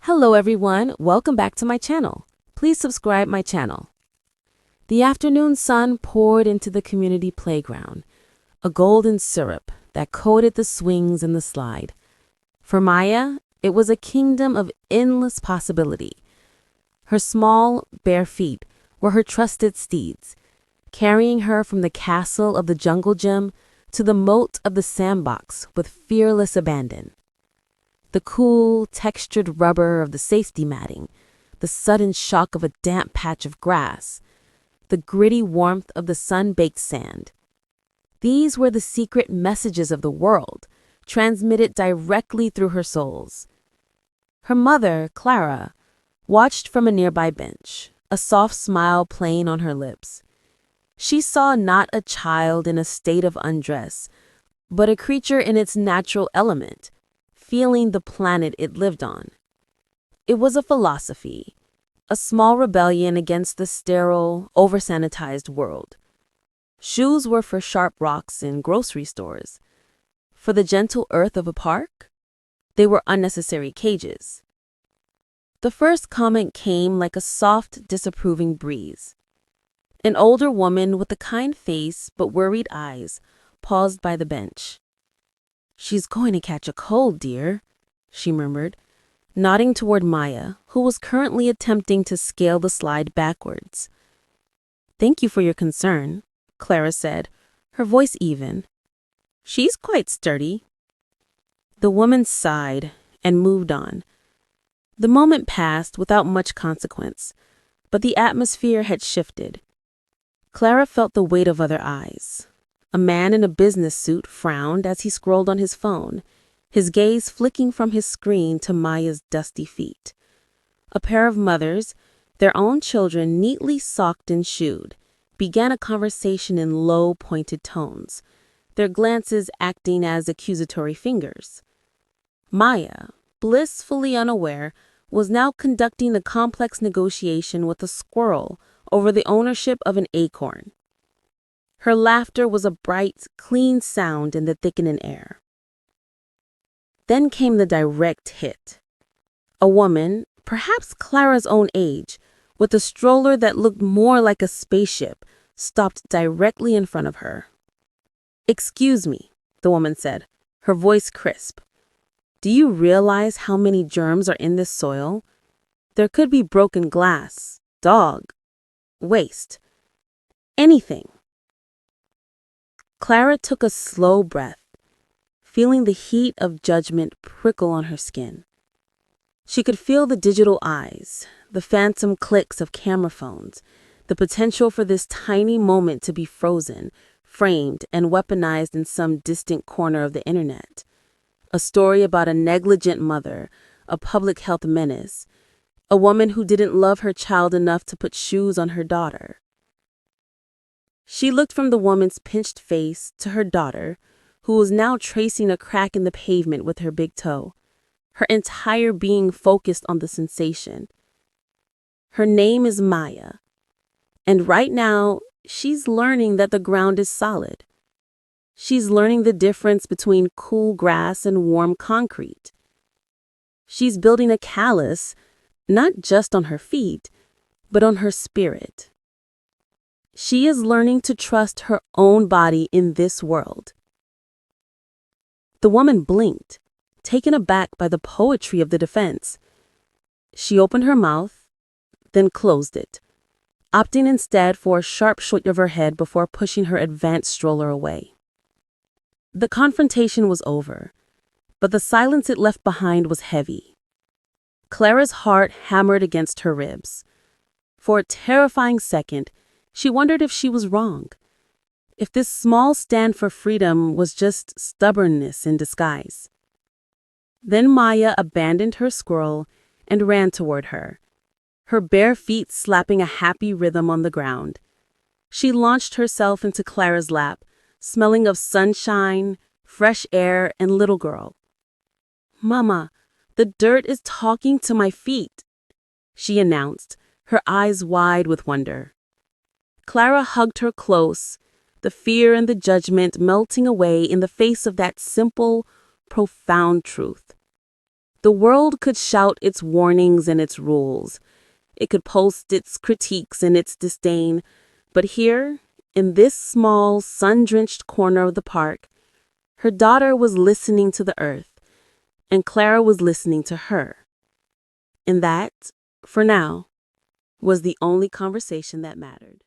Hello everyone, welcome back to my channel. Please subscribe my channel. The afternoon sun poured into the community playground, a golden syrup that coated the swings and the slide. For Maya, it was a kingdom of endless possibility. Her small, bare feet were her trusted steeds, carrying her from the castle of the jungle gym to the moat of the sandbox with fearless abandon. The cool, textured rubber of the safety matting, the sudden shock of a damp patch of grass, the gritty warmth of the sun-baked sand. These were the secret messages of the world, transmitted directly through her soles. Her mother, Clara, watched from a nearby bench, a soft smile playing on her lips. She saw not a child in a state of undress, but a creature in its natural element, feeling the planet it lived on. It was a philosophy, a small rebellion against the sterile, over-sanitized world. Shoes were for sharp rocks in grocery stores. For the gentle earth of a park, they were unnecessary cages. The first comment came like a soft, disapproving breeze. An older woman with a kind face but worried eyes paused by the bench. "She's going to catch a cold, dear," she murmured, nodding toward Maya, who was currently attempting to scale the slide backwards. "Thank you for your concern," Clara said, her voice even. "She's quite sturdy." The woman sighed and moved on. The moment passed without much consequence, but the atmosphere had shifted. Clara felt the weight of other eyes. A man in a business suit frowned as he scrolled on his phone, his gaze flicking from his screen to Maya's dusty feet. A pair of mothers, their own children neatly socked and shoed, began a conversation in low, pointed tones, their glances acting as accusatory fingers. Maya, blissfully unaware, was now conducting a complex negotiation with a squirrel over the ownership of an acorn. Her laughter was a bright, clean sound in the thickening air. Then came the direct hit. A woman, perhaps Clara's own age, with a stroller that looked more like a spaceship, stopped directly in front of her. "Excuse me," the woman said, her voice crisp. "Do you realize how many germs are in this soil? There could be broken glass, dog, waste, anything." Clara took a slow breath, feeling the heat of judgment prickle on her skin. She could feel the digital eyes, the phantom clicks of camera phones, the potential for this tiny moment to be frozen, framed, and weaponized in some distant corner of the internet. A story about a negligent mother, a public health menace, a woman who didn't love her child enough to put shoes on her daughter. She looked from the woman's pinched face to her daughter, who was now tracing a crack in the pavement with her big toe, her entire being focused on the sensation. Her name is Maya, and right now, she's learning that the ground is solid. She's learning the difference between cool grass and warm concrete. She's building a callus, not just on her feet, but on her spirit. She is learning to trust her own body in this world. The woman blinked, taken aback by the poetry of the defense. She opened her mouth, then closed it, opting instead for a sharp shake of her head before pushing her advanced stroller away. The confrontation was over, but the silence it left behind was heavy. Clara's heart hammered against her ribs. For a terrifying second, she wondered if she was wrong, if this small stand for freedom was just stubbornness in disguise. Then Maya abandoned her squirrel and ran toward her, her bare feet slapping a happy rhythm on the ground. She launched herself into Clara's lap, smelling of sunshine, fresh air, and little girl. "Mama, the dirt is talking to my feet," she announced, her eyes wide with wonder. Clara hugged her close, the fear and the judgment melting away in the face of that simple, profound truth. The world could shout its warnings and its rules. It could post its critiques and its disdain. But here, in this small, sun-drenched corner of the park, her daughter was listening to the earth, and Clara was listening to her. And that, for now, was the only conversation that mattered.